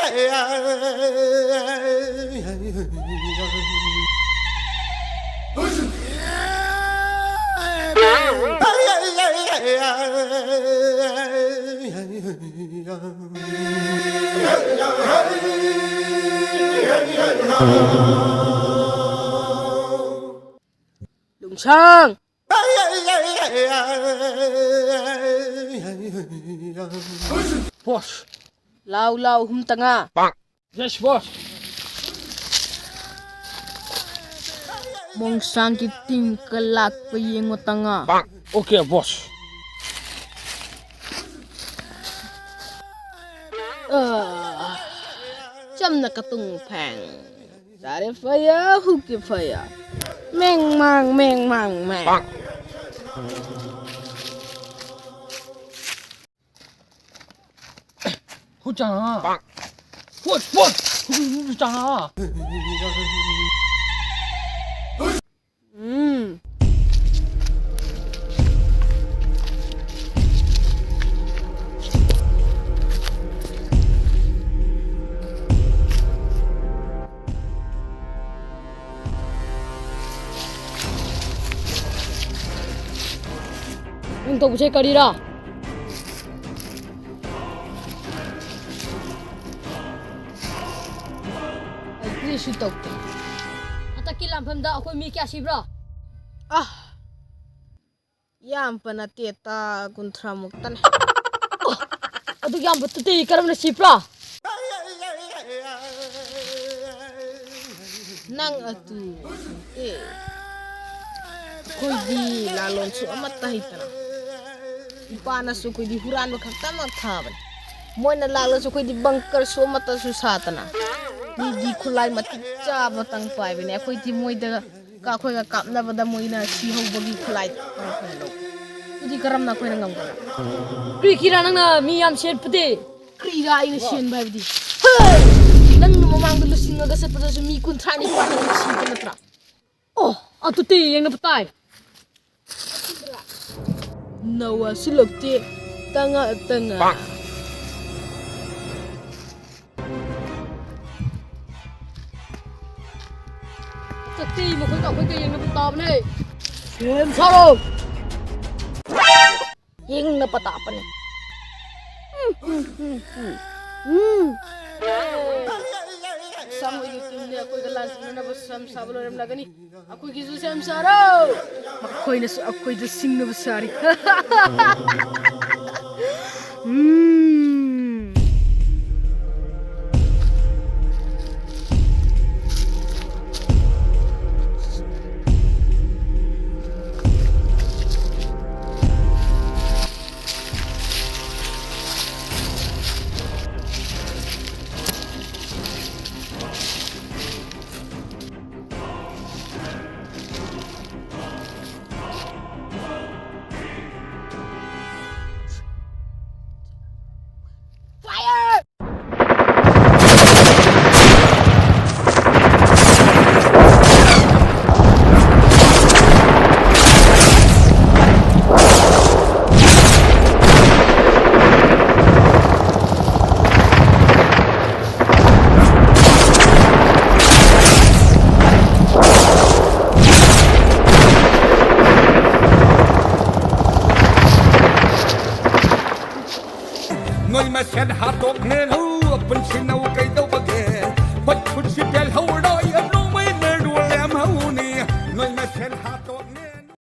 ลุงช่างBoss. Lau hum tanga Yes, boss. mong sang ki ting kalak pa yengo tanga Okay, boss. cham na katung phang sare phaya huki phaya meng mang meng Hujang. What? Hujang. Yung to busay karira ay please talk to ataki lampam da akoi mi kya sibra yam panateta kunthra muktan adu yam batte karam na sibra nang atu koi di lalon su amat tahitana ipana su koi di huran ba khakta ma thaban moina lagla su koi di bunker su mata su satana di khulai mati cha batang pai bene koi di moida ka koi ga kapna bada moina si ho bagi khulai lo di karam na koi ngam gala kri kira nang na mi yam shen pute kri ra ina shen bai bdi nang mamang dulu singa ga sepeda su mi kun thani pa na si kana tra atu te yang na patai nawa silopti tanga Sakti mo koi ka koi yang na patap ne Swem saro yang na patapan Sam YouTube ni aku galan na basam sablo ram lagani aku gizu sam saro aku ina aku itu sing na basari Người mà xét hạ tốt nên hư bên xin nào cây đâu